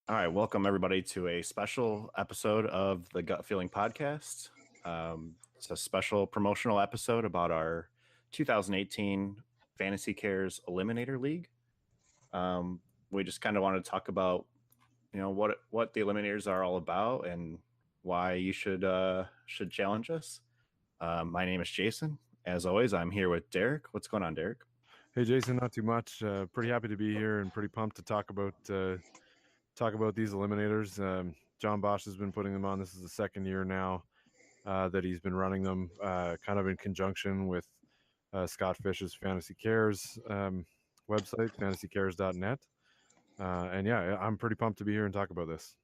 All right, welcome everybody to a special episode of the Gut Feeling Podcast. It's a special promotional episode about our 2018 Fantasy Cares Eliminator League. We just kind of want to talk about, what the Eliminators are all about and why you should challenge us. My name is Jason. As always, I'm here with Derek. What's going on, Derek? Hey Jason, not too much. Pretty happy to be here and pretty pumped to talk about these eliminators. John Bosch has been putting them on. This is the second year now that he's been running them, kind of in conjunction with Scott Fish's Fantasy Cares website, fantasycares.net. And yeah, I'm pretty pumped to be here and talk about this.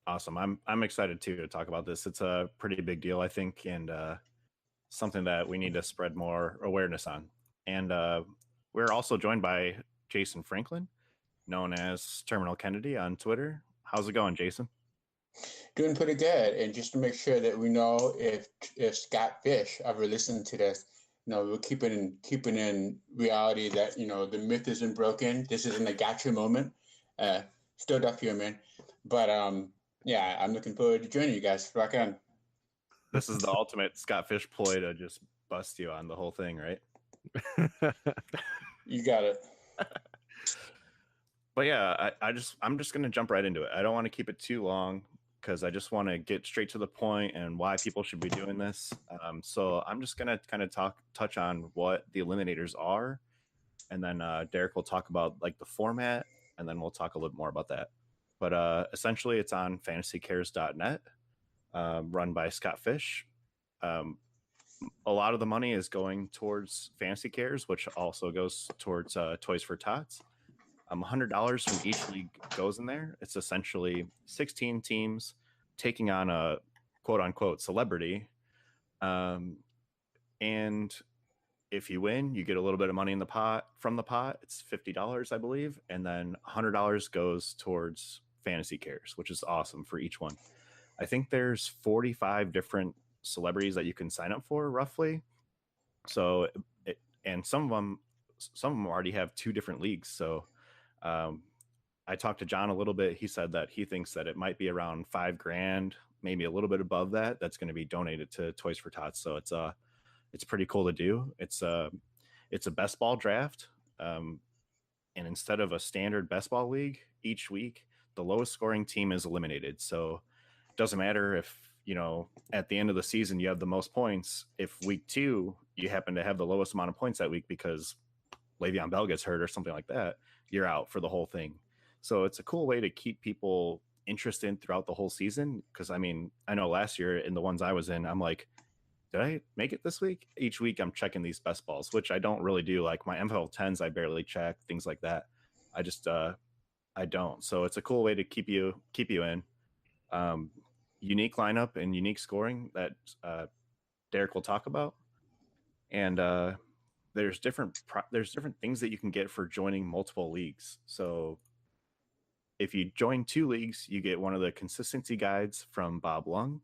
Awesome. I'm excited too to talk about this. It's a pretty big deal, I think, and something that we need to spread more awareness on. And we're also joined by Jason Franklin, known as Terminal Kennedy on Twitter. How's it going, Jason? Doing pretty good. And just to make sure that we know if Scott Fish ever listened to this, we're keeping in reality that the myth isn't broken. This isn't a gotcha moment. Still up here, man. But yeah, I'm looking forward to joining you guys. Rock on. This is the ultimate Scott Fish ploy to just bust you on the whole thing, right? You got it. But yeah, I'm just gonna jump right into it. I don't want to keep it too long because I just want to get straight to the point and why people should be doing this. So I'm just gonna kind of touch on what the eliminators are, and then Derek will talk about like the format, and then we'll talk a little more about that. But essentially, it's on fantasycares.net, run by Scott Fish. A lot of the money is going towards Fantasy Cares, which also goes towards Toys for Tots. $100 from each league goes in there. It's essentially 16 teams taking on a quote unquote celebrity. And if you win, you get a little bit of money in the pot from the pot. It's $50, I believe. And then $100 goes towards Fantasy Cares, which is awesome for each one. I think there's 45 different celebrities that you can sign up for roughly. So, and some of them already have two different leagues. So, I talked to John a little bit. He said that he thinks that it might be around $5,000, maybe a little bit above that. That's going to be donated to Toys for Tots. So it's pretty cool to do. It's a best ball draft. And instead of a standard best ball league, each week, the lowest scoring team is eliminated. So it doesn't matter if, at the end of the season, you have the most points. If week 2, you happen to have the lowest amount of points that week because Le'Veon Bell gets hurt or something like that, you're out for the whole thing. So it's a cool way to keep people interested throughout the whole season. Because, I know last year in the ones I was in, I'm like, did I make it this week? Each week I'm checking these best balls, which I don't really do. Like my MFL 10s, I barely check, things like that. I just, I don't. So it's a cool way to keep you in. Unique lineup and unique scoring that Derek will talk about. And there's different things that you can get for joining multiple leagues. So if you join 2 leagues, you get one of the consistency guides from Bob Lung.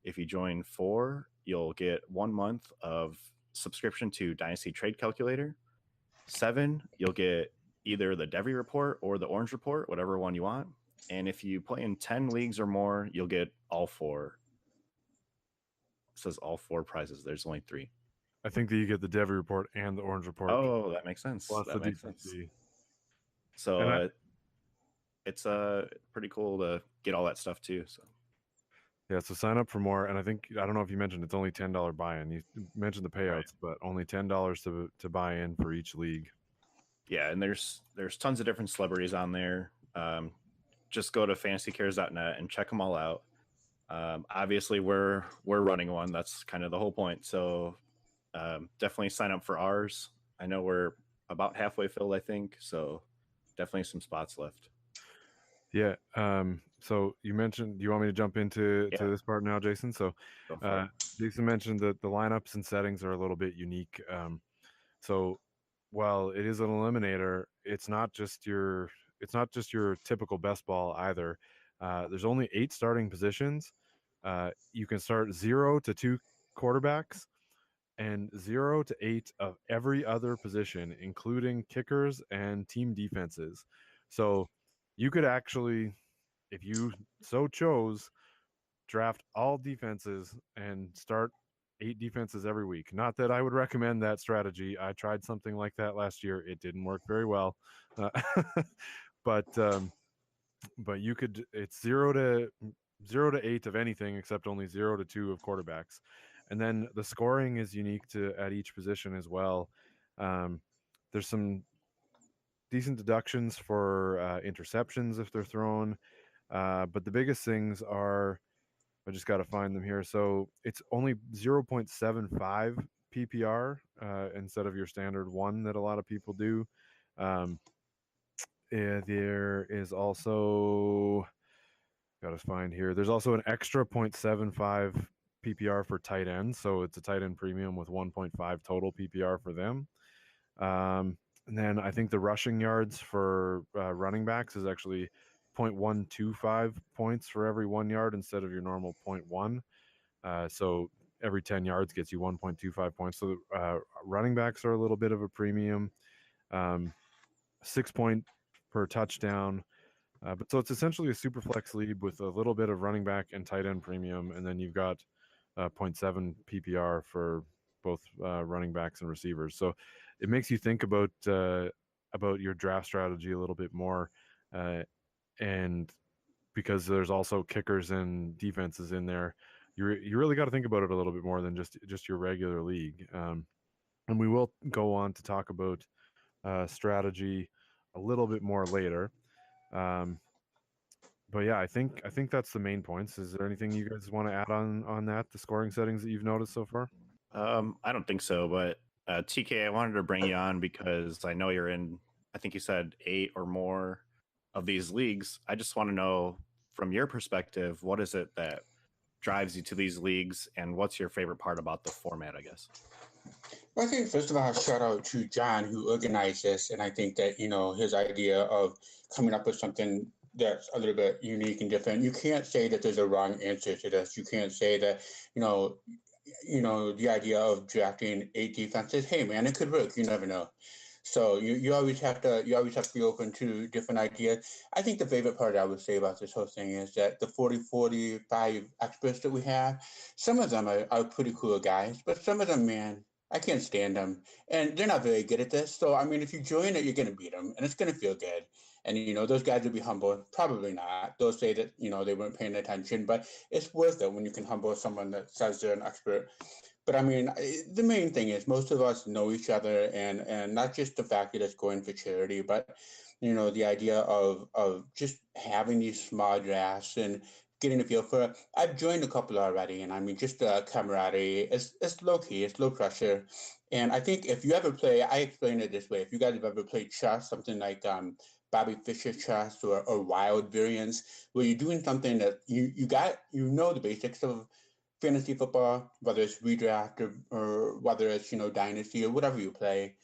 If you join 4, you'll get 1 month of subscription to Dynasty Trade Calculator. 7, you'll get either the Devy Report or the Orange Report, whatever one you want. And if you play in 10 leagues or more, you'll get all 4. It says all 4 prizes. There's only 3. I think that you get the Devy Report and the Orange Report. Oh, that makes sense. Plus that the makes sense. DCC. So it's pretty cool to get all that stuff too. So yeah, so sign up for more. And I don't know if you mentioned it's only $10 buy-in. You mentioned the payouts, right, but only $10 to buy in for each league. Yeah, and there's tons of different celebrities on there. Just go to fantasycares.net and check them all out. Obviously, we're running one. That's kind of the whole point. So definitely sign up for ours. I know we're about halfway filled, I think. So definitely some spots left. Yeah. So you mentioned, do you want me to jump into this part now, Jason? So Jason mentioned that the lineups and settings are a little bit unique. So while it is an eliminator, it's not just your typical best ball either. There's only 8 starting positions. You can start 0 to 2 quarterbacks and 0 to 8 of every other position, including kickers and team defenses. So you could actually, if you so chose, draft all defenses and start 8 defenses every week. Not that I would recommend that strategy. I tried something like that last year. It didn't work very well. But you could, it's 0 to 8 of anything except only 0 to 2 of quarterbacks. And then the scoring is unique to at each position as well. There's some decent deductions for interceptions if they're thrown. But the biggest things are, I just got to find them here. So it's only 0.75 PPR instead of your standard 1 that a lot of people do. There is also, got to find here, there's also an extra 0.75 PPR for tight ends. So it's a tight end premium with 1.5 total PPR for them. And then I think the rushing yards for running backs is actually 0.125 points for every 1 yard instead of your normal 0.1. So every 10 yards gets you 1.25 points. So running backs are a little bit of a premium. 6 point per touchdown. But so it's essentially a super flex league with a little bit of running back and tight end premium. And then you've got 0.7 PPR for both running backs and receivers. So it makes you think about your draft strategy a little bit more. And because there's also kickers and defenses in there, you really got to think about it a little bit more than just your regular league. And we will go on to talk about strategy a little bit more later. But yeah, I think that's the main points. Is there anything you guys want to add on that, the scoring settings that you've noticed so far? I don't think so, but TK, I wanted to bring you on because I know you're in, I think you said 8 or more of these leagues. I just want to know from your perspective, what is it that drives you to these leagues, and what's your favorite part about the format, I guess? Well, I think, first of all, shout out to John who organized this. And I think that, his idea of coming up with something that's a little bit unique and different. You can't say that there's a wrong answer to this. You can't say that, the idea of drafting 8 defenses, hey man, it could work. You never know. So you always have to be open to different ideas. I think the favorite part I would say about this whole thing is that the 45 experts that we have, some of them are pretty cool guys, but some of them, man, I can't stand them, and they're not very good at this. So I mean, if you join it, you're gonna beat them, and it's gonna feel good. And those guys will be humble. Probably not. They'll say that they weren't paying attention, but it's worth it when you can humble someone that says they're an expert. But I mean, the main thing is most of us know each other, and not just the fact that it's going for charity, but the idea of just having these small drafts and getting a feel for it. I've joined a couple already, and I mean, just the camaraderie. It's low key, it's low pressure, and I think if you ever play, I explain it this way: if you guys have ever played chess, something like Bobby Fischer chess or wild variants, where you're doing something that you got, the basics of fantasy football, whether it's redraft or whether it's dynasty or whatever you play,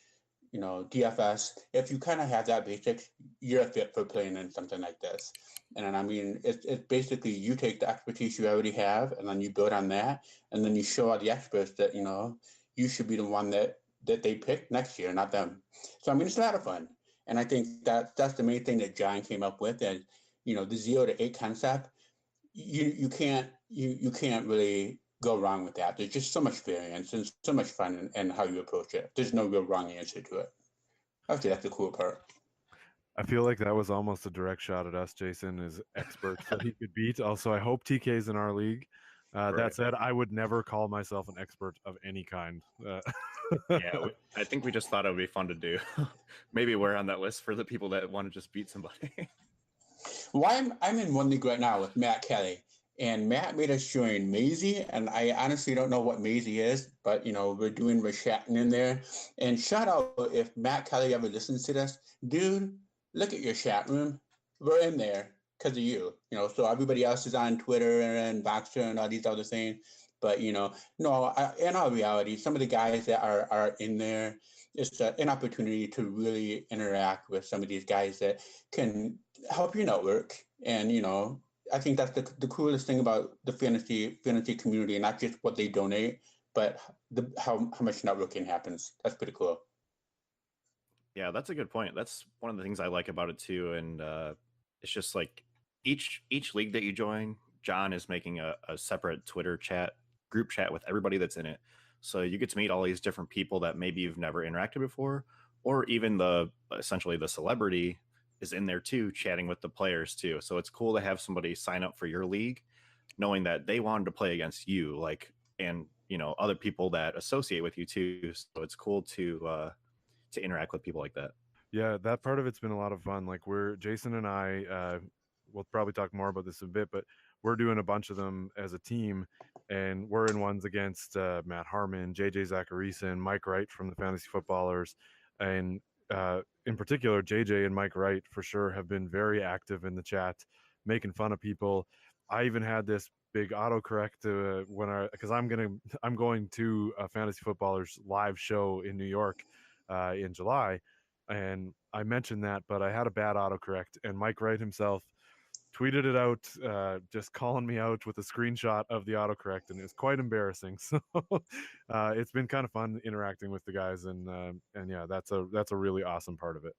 DFS. If you kind of have that basics, you're a fit for playing in something like this. And I mean, it's basically you take the expertise you already have, and then you build on that, and then you show all the experts that you should be the one that they pick next year, not them. So I mean, it's a lot of fun, and I think that's the main thing that John came up with, and the 0 to 8 concept. You can't really go wrong with that. There's just so much variance and so much fun in how you approach it. There's no real wrong answer to it. Actually, that's the cool part. I feel like that was almost a direct shot at us, Jason, as experts that he could beat. Also, I hope TK's in our league. Right. That said, I would never call myself an expert of any kind. Yeah, I think we just thought it would be fun to do. Maybe we're on that list for the people that want to just beat somebody. Well, I'm in one league right now with Matt Kelly, and Matt made us join Maisie, and I honestly don't know what Maisie is, but we're chatting in there. And shout out if Matt Kelly ever listens to this, dude, look at your chat room. We're in there because of you. So everybody else is on Twitter and Boxer and all these other things. But in all reality, some of the guys that are in there, it's an opportunity to really interact with some of these guys that can help your network. And I think that's the coolest thing about the fantasy community, not just what they donate, but how much networking happens. That's pretty cool. Yeah, that's a good point. That's one of the things I like about it too. And it's just like each league that you join, John is making a separate Twitter group chat with everybody that's in it. So you get to meet all these different people that maybe you've never interacted before, or even essentially the celebrity is in there too, chatting with the players too. So it's cool to have somebody sign up for your league, knowing that they wanted to play against you, and other people that associate with you too. So it's cool to interact with people like that. Yeah, that part of it's been a lot of fun. Like Jason and I, we'll probably talk more about this in a bit, but we're doing a bunch of them as a team, and we're in ones against Matt Harmon, JJ Zacharyson, Mike Wright from the Fantasy Footballers, and in particular, JJ and Mike Wright for sure have been very active in the chat, making fun of people. I even had this big autocorrect because I'm going to a Fantasy Footballers live show in New York in July. And I mentioned that, but I had a bad autocorrect, and Mike Wright himself tweeted it out, just calling me out with a screenshot of the autocorrect, and it was quite embarrassing. So it's been kind of fun interacting with the guys, and yeah, that's a really awesome part of it.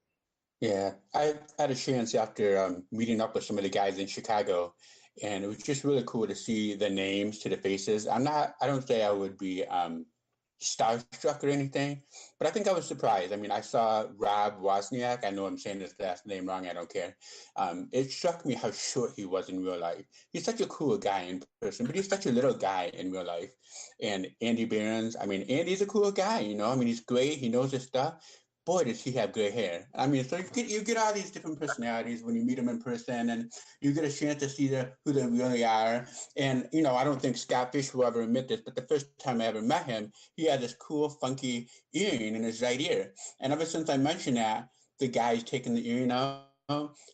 Yeah, I had a chance after meeting up with some of the guys in Chicago, and it was just really cool to see the names to the faces. I don't say I would be starstruck or anything, but I think I was surprised. I mean, I saw Rob Wozniak. I know I'm saying his last name wrong. I don't care. It struck me how short he was in real life. He's such a cool guy in person, but he's such a little guy in real life. And Andy Behrens, I mean, Andy's a cool guy, I mean, he's great. He knows his stuff. Boy, does he have gray hair. I mean, so you get all these different personalities when you meet them in person, and you get a chance to see who they really are. And, I don't think Scott Fish will ever admit this, but the first time I ever met him, he had this cool, funky earring in his right ear. And ever since I mentioned that, the guy's taking the earring out.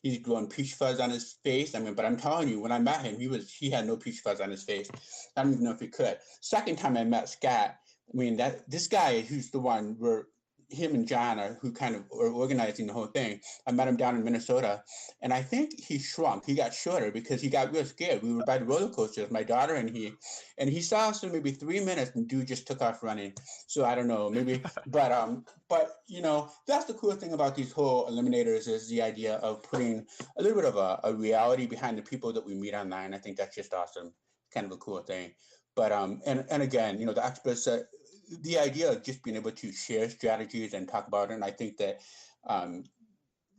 He's growing peach fuzz on his face. I mean, but I'm telling you, when I met him, he had no peach fuzz on his face. I don't even know if he could. Second time I met Scott, I mean, this guy who's the one where him and John who kind of are organizing the whole thing. I met him down in Minnesota, and I think he shrunk. He got shorter because he got real scared. We were by the roller coasters, my daughter and he saw us in maybe 3 minutes, and dude just took off running. So I don't know, maybe, but that's the cool thing about these whole eliminators is the idea of putting a little bit of a reality behind the people that we meet online. I think that's just awesome. Kind of a cool thing. But and again, the experts the idea of just being able to share strategies and talk about it, and I think that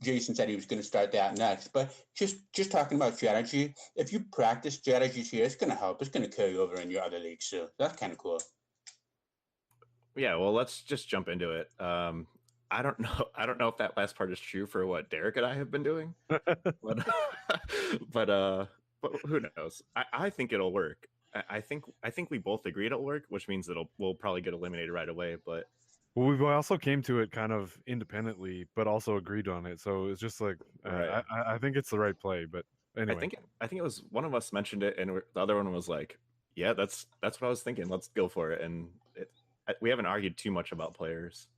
Jason said he was going to start that next. But just talking about strategy, if you practice strategies here, it's going to help. It's going to carry over in your other leagues, so that's kind of cool. Yeah, well, let's just jump into it. I don't know if that last part is true for what Derek and I have been doing, but who knows? I think it'll work. I think we both agree it'll work, which means we'll probably get eliminated right away. But we also came to it kind of independently, but also agreed on it. So it's just like right. I think it's the right play. But anyway, I think it was one of us mentioned it, and the other one was like, "Yeah, that's what I was thinking. Let's go for it." And we haven't argued too much about players,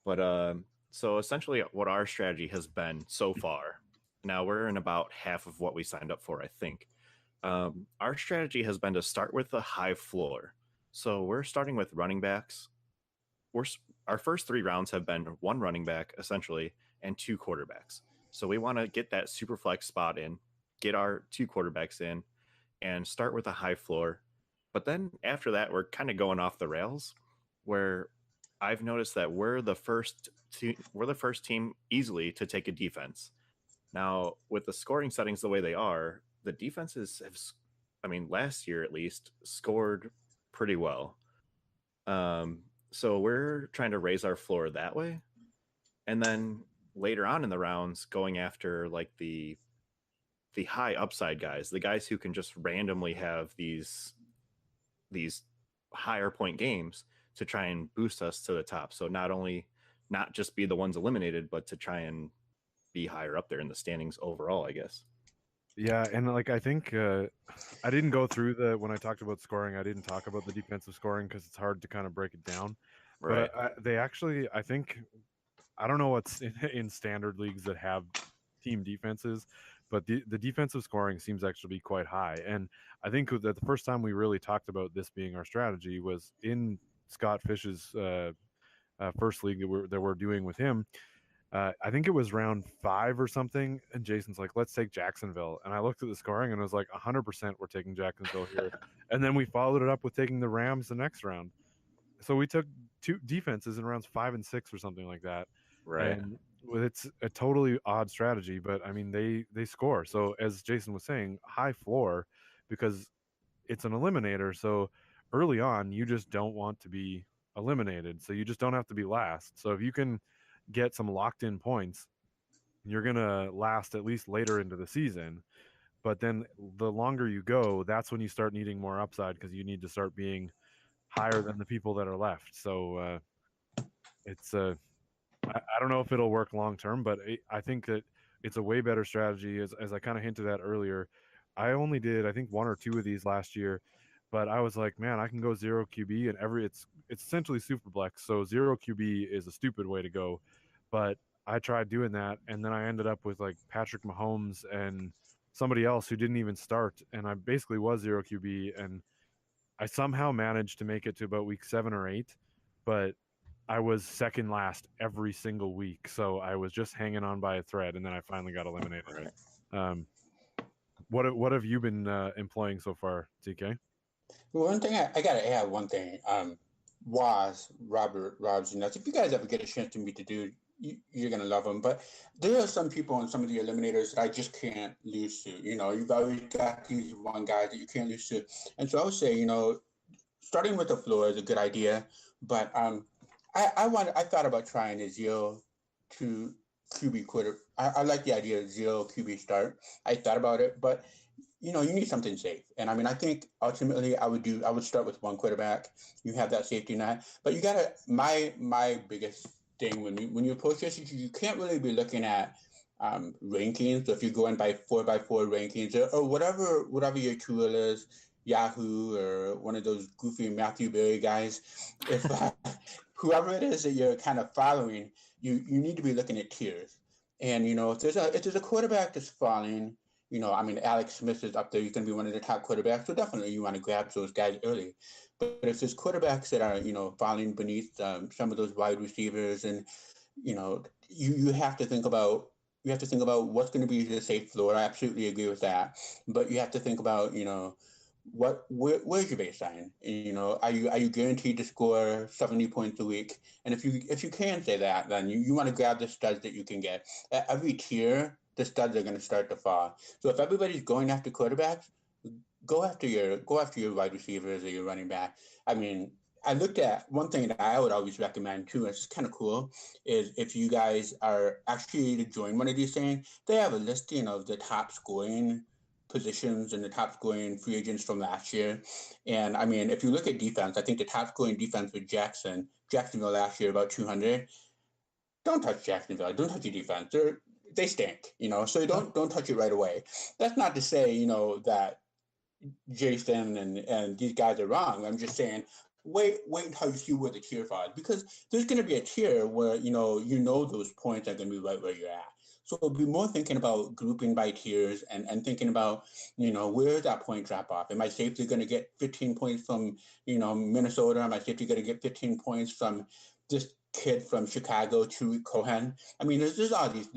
but so essentially, what our strategy has been so far. Now we're in about half of what we signed up for, I think. Our strategy has been to start with a high floor. So we're starting with running backs. Our first 3 rounds have been 1 running back, essentially, and 2 quarterbacks. So we want to get that super flex spot in, get our 2 quarterbacks in, and start with a high floor. But then after that, we're kind of going off the rails, where I've noticed that we're the first team easily to take a defense. Now, with the scoring settings the way they are, the defenses have, last year at least, scored pretty well. So we're trying to raise our floor that way. And then later on in the rounds, going after like the high upside guys, the guys who can just randomly have these higher point games to try and boost us to the top. So not just be the ones eliminated, but to try and be higher up there in the standings overall, I guess. Yeah, and like I think I didn't go through when I talked about scoring, I didn't talk about the defensive scoring because it's hard to kind of break it down. Right. But they actually, I think, I don't know what's in standard leagues that have team defenses, but the defensive scoring seems actually to be quite high. And I think that the first time we really talked about this being our strategy was in Scott Fish's first league that we're doing with him. I think it was round 5 or something, and Jason's like, let's take Jacksonville. And I looked at the scoring and it was like 100% we're taking Jacksonville here. And then we followed it up with taking the Rams the next round. So we took 2 defenses in rounds 5 and 6 or something like that. Right. And it's a totally odd strategy, but I mean, they score. So as Jason was saying, high floor, because it's an eliminator. So early on, you just don't want to be eliminated. So you just don't have to be last. So if you can get some locked in points, you're going to last at least later into the season. But then the longer you go, that's when you start needing more upside, because you need to start being higher than the people that are left. So it's I don't know if it'll work long term, but I think that it's a way better strategy. As I kind of hinted at earlier, I only did, I think, 1 or 2 of these last year, but I was like, man, I can go 0 QB, and it's essentially Superflex, so 0 QB is a stupid way to go. But I tried doing that, and then I ended up with like Patrick Mahomes and somebody else who didn't even start, and I basically was 0 QB, and I somehow managed to make it to about week 7 or 8, but I was second last every single week, so I was just hanging on by a thread, and then I finally got eliminated. Right. What have you been employing so far, TK? Well, one thing I gotta add one thing. Robert Robs, if you guys ever get a chance to meet the dude, you're gonna love him. But there are some people on some of the eliminators that I just can't lose to. You've always got these one guys that you can't lose to, and so I would say, starting with the floor is a good idea. But I thought about trying a 0 to QB quarter. I like the idea of 0 QB start. I thought about it, but you need something safe. And I mean, I think ultimately I would start with one quarterback. You have that safety net, but you gotta, my biggest thing when you approach this, you can't really be looking at rankings. So if you're going by 4x4 rankings or whatever your tool is, Yahoo or one of those goofy Matthew Berry guys, if whoever it is that you're kind of following, you need to be looking at tiers. And if there's a quarterback that's falling, I mean, Alex Smith is up there. He's going to be one of the top quarterbacks. So definitely you want to grab those guys early. But if there's quarterbacks that are, falling beneath some of those wide receivers, and, you have to think about what's going to be the safe floor. I absolutely agree with that. But you have to think about, where's your baseline? Are you guaranteed to score 70 points a week? And if you can say that, then you want to grab the studs that you can get. At every tier, the studs are going to start to fall. So if everybody's going after quarterbacks, go after your wide receivers or your running back. I mean, I looked at one thing that I would always recommend too. It's kind of cool, is if you guys are actually to join one of these things, they have a listing of the top scoring positions and the top scoring free agents from last year. And I mean, if you look at defense, I think the top scoring defense with Jacksonville last year, about 200. Don't touch Jacksonville. Don't touch your defense. They stink, so don't touch it right away. That's not to say, that Jason and these guys are wrong. I'm just saying, wait until you see where the tier falls, because there's going to be a tier where, those points are going to be right where you're at. So be more thinking about grouping by tiers and thinking about, where's that point drop off? Am I safely going to get 15 points from, Minnesota? Am I safely going to get 15 points from this kid from Chicago, Tariq Cohen? I mean, there's all these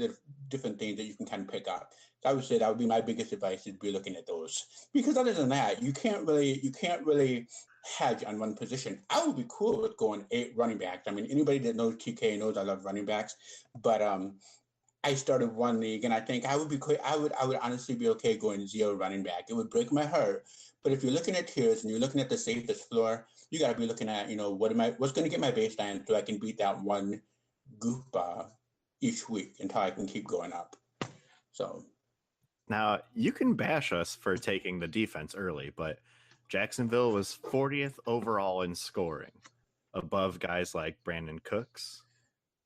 different things that you can kind of pick up. So I would say that would be my biggest advice, is be looking at those. Because other than that, you can't really hedge on one position. I would be cool with going 8 running backs. I mean, anybody that knows TK knows I love running backs, but I started one league, and I think I would honestly be okay going 0 running back. It would break my heart, but if you're looking at tiers and you're looking at the safest floor, you got to be looking at, what's going to get my baseline so I can beat that one goofball each week until I can keep going up. So now you can bash us for taking the defense early, but Jacksonville was 40th overall in scoring, above guys like Brandon Cooks.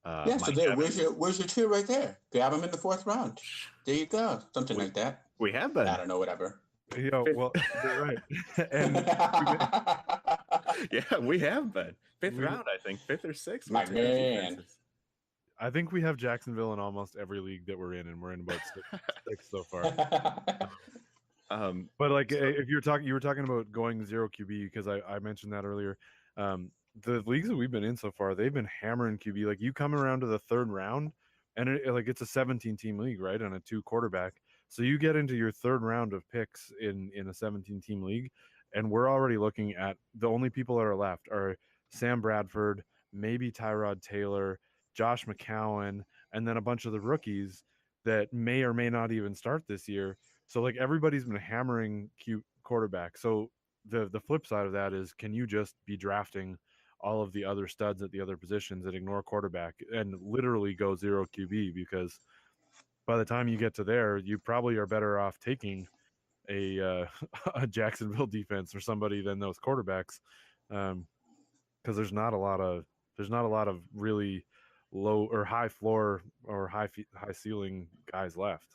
So where's your tier right there? Grab him in the 4th round. There you go. Something like that. We have been. I don't know, whatever. Well, you're right. And yeah, we have been. 5th round, I think. 5th or 6th. My man. I think we have Jacksonville in almost every league that we're in, and we're in about 6 so far. But like, if you were talking about going 0 QB, because I mentioned that earlier. The leagues that we've been in so far, they've been hammering QB. Like, you come around to the 3rd round, and it's a 17-team league, right? And a 2-quarterback. So you get into your third round of picks in a 17-team league, and we're already looking at the only people that are left are Sam Bradford, maybe Tyrod Taylor, Josh McCown, and then a bunch of the rookies that may or may not even start this year. So like everybody's been hammering cute quarterback. So the flip side of that is, can you just be drafting all of the other studs at the other positions and ignore quarterback and literally go 0 QB? Because by the time you get to there, you probably are better off taking a a Jacksonville defense or somebody than those quarterbacks, because there's not a lot of really low or high floor or high ceiling guys left.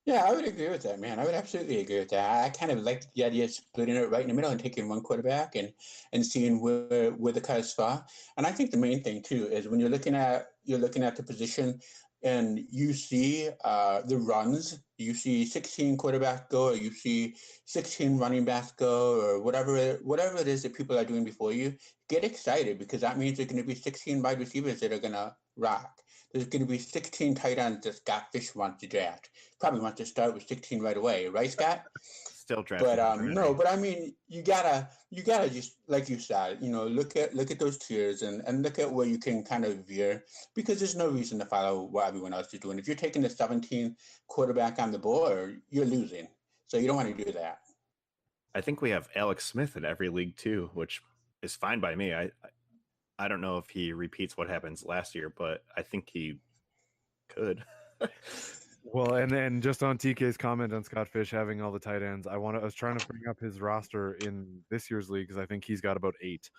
Yeah, I would agree with that, man. I would absolutely agree with that. I kind of like the idea of splitting it right in the middle and taking one quarterback and seeing where the cards fall. And I think the main thing too is when you're looking at the position and you see the runs, you see 16 quarterbacks go, or you see 16 running backs go, or whatever it is that people are doing before you. Get excited, because that means there's going to be 16 wide receivers that are going to rock. There's going to be 16 tight ends that Scott Fish wants to draft. Probably wants to start with 16 right away, right, Scott? Still drafting. But no, but I mean, you gotta just, like you said, look at those tiers and look at where you can kind of veer, because there's no reason to follow what everyone else is doing. If you're taking the 17th quarterback on the board, you're losing. So you don't want to do that. I think we have Alex Smith in every league too, which is fine by me. I don't know if he repeats what happens last year, but I think he could. Well, and then just on TK's comment on Scott Fish having all the tight ends, I was trying to bring up his roster in this year's league, because I think he's got about 8.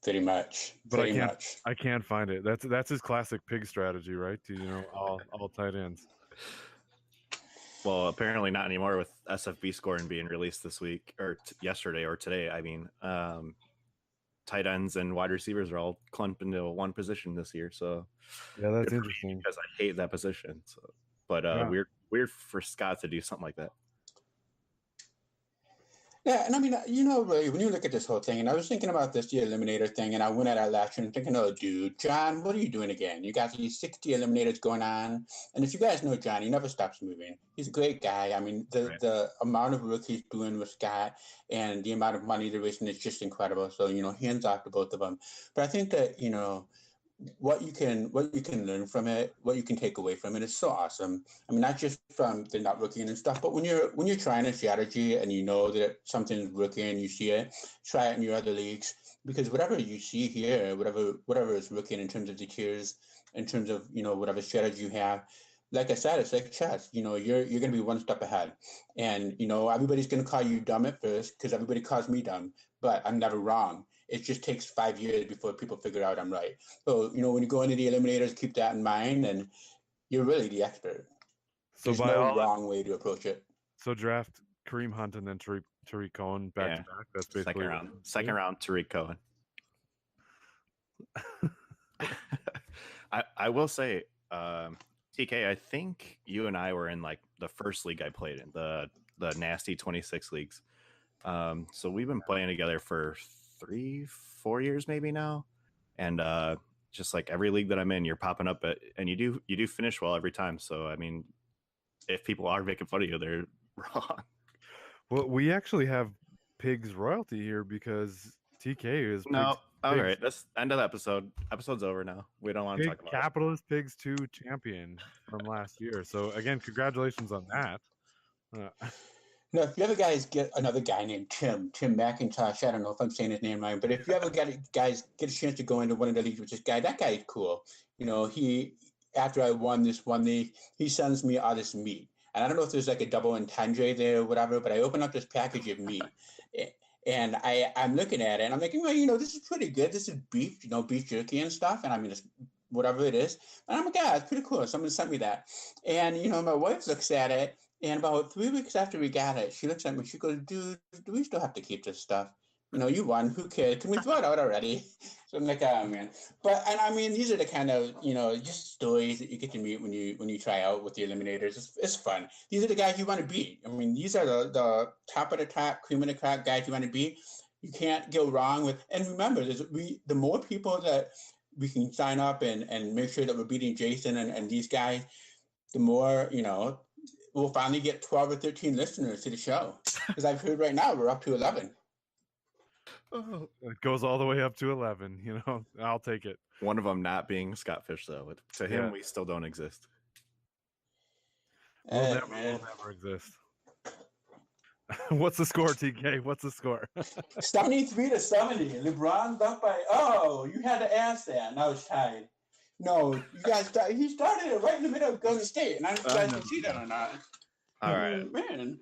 Pretty much. But I can't find it. That's his classic pig strategy, right? To all tight ends. Well, apparently not anymore, with SFB scoring being released this week, or yesterday or today. I mean, tight ends and wide receivers are all clumped into one position this year. So yeah, that's interesting, because I hate that position. So, but weird for Scott to do something like that. Yeah, and I mean, really, when you look at this whole thing, and I was thinking about the Eliminator thing, and I went at it last year and thinking, oh, dude, John, what are you doing again? You got these 60 Eliminators going on. And if you guys know John, he never stops moving. He's a great guy. I mean, the amount of work he's doing with Scott and the amount of money they're raising is just incredible. So, hands off to both of them. But I think that, what you can learn from it, what you can take away from it is so awesome. I mean, not just from the networking and stuff, but when you're trying a strategy and you know that something's working, you see it, try it in your other leagues, because whatever you see here, whatever is working in terms of the tiers, in terms of whatever strategy you have, like I said, it's like chess. You're going to be one step ahead, and everybody's going to call you dumb at first, because everybody calls me dumb, but I'm never wrong. It just takes 5 years before people figure out I'm right. So, when you go into the Eliminators, keep that in mind, and you're really the expert. So there's no wrong way to approach it. So draft Kareem Hunt and then Tariq Cohen back to back. That's basically second round Tariq Cohen. I will say, TK, I think you and I were in like the first league I played in, the nasty 26 leagues. So we've been playing together for 3-4 years maybe now, and just like every league that I'm in, you're popping up and you do finish well every time. So I mean, if people are making fun of you, they're wrong. Well, we actually have Pigs royalty here, because TK is no. All right, that's end of the episode. Episode's over now. We don't want to talk about Capitalist Pigs 2 champion from last year. So again, congratulations on that. No, if you ever guys get another guy named Tim McIntosh, I don't know if I'm saying his name right, but if you ever guys get a chance to go into one of the leagues with this guy, that guy is cool. He, after I won this one league, he sends me all this meat. And I don't know if there's like a double entendre there or whatever, but I open up this package of meat. And I'm looking at it, and I'm thinking, well, this is pretty good. This is beef, beef jerky and stuff. And I mean, it's whatever it is. And I'm like, yeah, it's pretty cool. Someone sent me that. And, my wife looks at it. And about 3 weeks after we got it, she looks at me. She goes, dude, do we still have to keep this stuff? You won. Who cares? Can we throw it out already? So I'm like, oh, man. And I mean, these are the kind of, just stories that you get to meet when you try out with the Eliminators. It's fun. These are the guys you want to beat. I mean, these are the top of the top, cream of the crop guys you want to beat. You can't go wrong with. And remember, the more people that we can sign up and make sure that we're beating Jason and these guys, the more, we'll finally get 12 or 13 listeners to the show. Because I've heard right now we're up to 11. Oh. It goes all the way up to 11. I'll take it. One of them not being Scott Fish, though. To him, we still don't exist. We'll never exist. What's the score, TK? What's the score? 73-70. LeBron's up by. Oh, you had to ask that, and I was tired. No, you guys. He started it right in the middle of Golden State, and I don't know if you guys can see that or not. All right, man.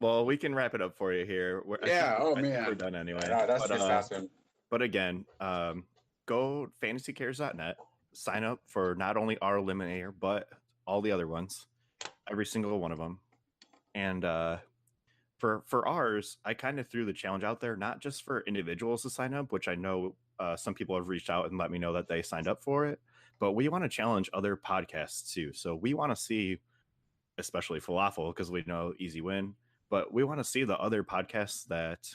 Well, we can wrap it up for you here. I think we're done anyway. No, that's just awesome. But again, go fantasycares.net. Sign up for not only our Eliminator, but all the other ones. Every single one of them. And for ours, I kind of threw the challenge out there, not just for individuals to sign up, which I know some people have reached out and let me know that they signed up for it, but we want to challenge other podcasts too. So we want to see, especially Falafel, because we know easy win, but we want to see the other podcasts that,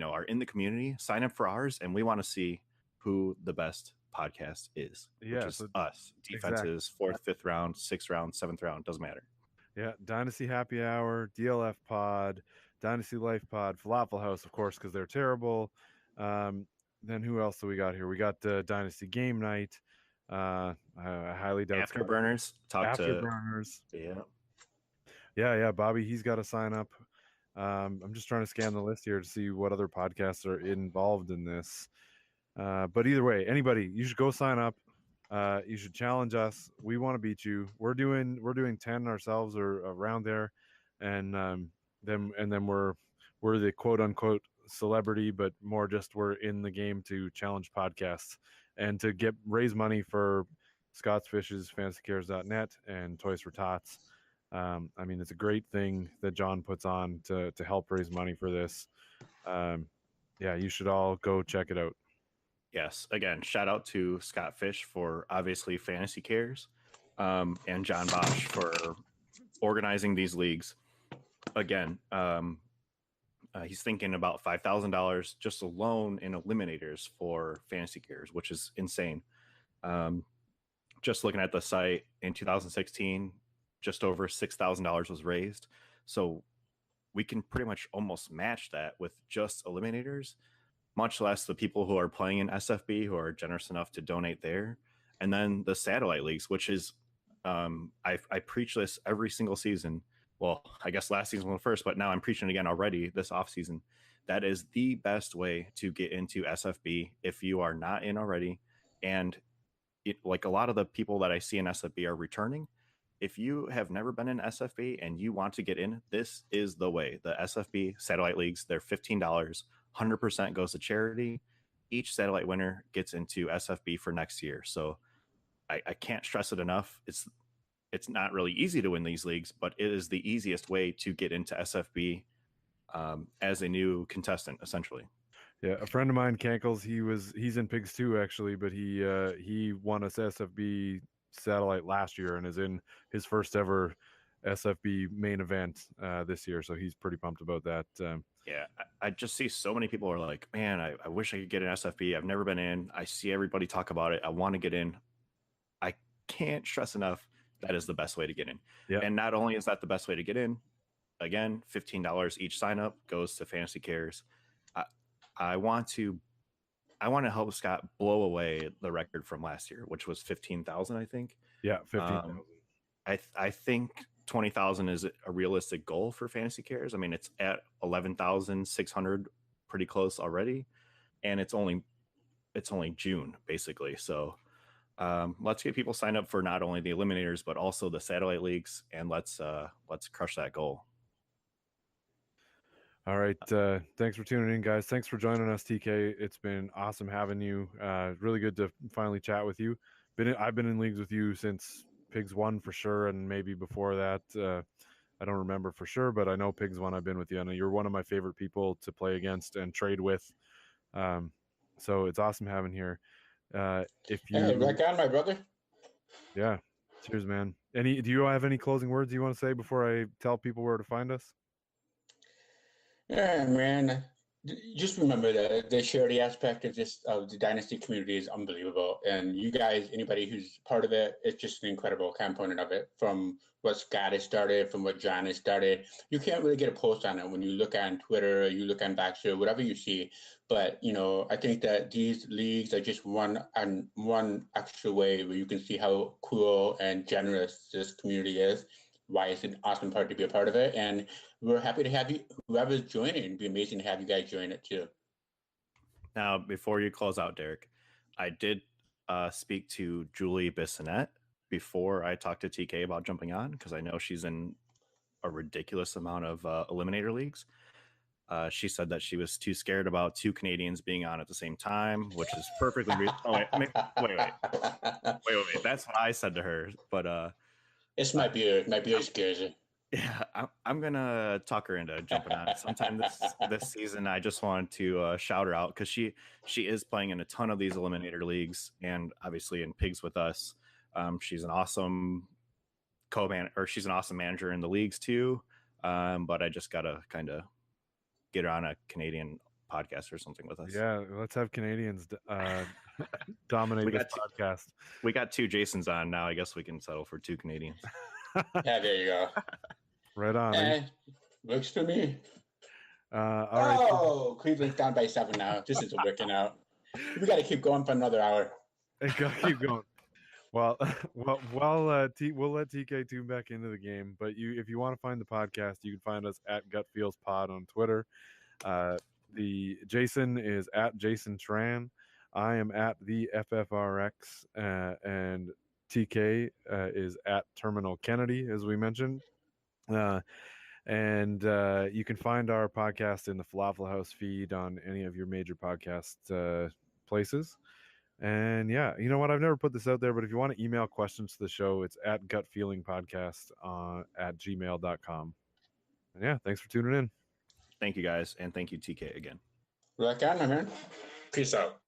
are in the community sign up for ours. And we want to see who the best podcast is, which is us. Defenses, exactly. 4th, 5th round, 6th round, 7th round, doesn't matter. Yeah, Dynasty Happy Hour, DLF Pod, Dynasty Life Pod, Falafel House, of course, because they're terrible. Then who else do we got here? We got Dynasty Game Night. I highly doubt Afterburners. Afterburners. Yeah. Bobby, he's got to sign up. I'm just trying to scan the list here to see what other podcasts are involved in this. But either way, anybody, you should go sign up. You should challenge us. We want to beat you. We're doing 10 ourselves or around there, and then we're the quote unquote celebrity, but more just we're in the game to challenge podcasts and to raise money for Scott's Fish's FantasyCares.net and Toys for Tots. It's a great thing that John puts on to help raise money for this. You should all go check it out. Yes. Again, shout out to Scott Fish for obviously Fantasy Cares, and John Bosch for organizing these leagues. Again, he's thinking about $5,000 just alone in eliminators for Fantasy Cares, which is insane. Just looking at the site in 2016, just over $6,000 was raised. So we can pretty much almost match that with just eliminators, much less the people who are playing in SFB who are generous enough to donate there. And then the satellite leagues, which is, I preach this every single season. Well, I guess last season was first, but now I'm preaching again already this off season. That is the best way to get into SFB if you are not in already. And like a lot of the people that I see in SFB are returning. If you have never been in SFB and you want to get in, this is the way. The SFB satellite leagues, they're $15. 100% goes to charity. Each satellite winner gets into SFB for next year. So I can't stress it enough. It's not really easy to win these leagues, but it is the easiest way to get into SFB as a new contestant, essentially. Yeah, a friend of mine, Cankles, he's in Pigs 2 actually, but he won us SFB satellite last year and is in his first ever SFB main event this year. So he's pretty pumped about that. Yeah, I just see so many people are like, man, I wish I could get an SFB. I've never been in. I see everybody talk about it. I want to get in. I can't stress enough. That is the best way to get in. Yeah. And not only is that the best way to get in, again, $15 each sign up goes to Fantasy Cares. I want to help Scott blow away the record from last year, which was 15,000, I think. Yeah, 15,000. I think 20,000 is a realistic goal for Fantasy Cares. I mean, it's at 11,600, pretty close already, and it's only June basically. So let's get people signed up for not only the eliminators but also the satellite leagues, and let's crush that goal. All right, thanks for tuning in, guys. Thanks for joining us, TK. It's been awesome having you. Really good to finally chat with you. I've been in leagues with you since Pigs 1 for sure, and maybe before that. I don't remember for sure, but I know Pigs 1 I've been with you, and you're one of my favorite people to play against and trade with. So it's awesome having here. Hey, back on, my brother. Yeah, cheers, man. Do you have any closing words you want to say before I tell people where to find us? Yeah, man. just remember that the charity aspect of the dynasty community is unbelievable, and you guys, anybody who's part of it, it's just an incredible component of it. From what Scott has started, from what John has started, you can't really get a post on it when you look on Twitter, or you look on Baxter, whatever you see. But I think that these leagues are just one extra way where you can see how cool and generous this community is. Why it's an awesome part to be a part of it, and we're happy to have you. Whoever's joining, it'd be amazing to have you guys join it too. Now, before you close out, Derek, I did speak to Julie Bissonette before I talked to TK about jumping on, because I know she's in a ridiculous amount of Eliminator leagues. She said that she was too scared about two Canadians being on at the same time, which is perfectly reasonable. Wait. That's what I said to her. But it's my beard. My beard scares her. Yeah, I'm gonna talk her into jumping on sometime this season. I just wanted to shout her out because she is playing in a ton of these Eliminator leagues, and obviously in Pigs with Us. She's an awesome she's an awesome manager in the leagues too. But I just gotta kind of get her on a Canadian podcast or something with us. Yeah, let's have Canadians dominate this podcast. We got two Jasons on now. I guess we can settle for two Canadians. Yeah, there you go. Right on. Works for me. All right. Cleveland's down by 7 now. This isn't working out. We got to keep going for another hour. Gotta keep going. Well, we'll let TK tune back into the game. But if you want to find the podcast, you can find us at Gut Feels Pod on Twitter. The Jason is at Jason Tran. I am at the FFRX, and TK is at Terminal Kennedy, as we mentioned. And you can find our podcast in the Falafel House feed on any of your major podcast places. And yeah, you know what? I've never put this out there, but if you want to email questions to the show, it's at gutfeelingpodcast at gmail.com. And yeah, thanks for tuning in. Thank you guys, and thank you, TK, again. Rock on, my man. Peace out.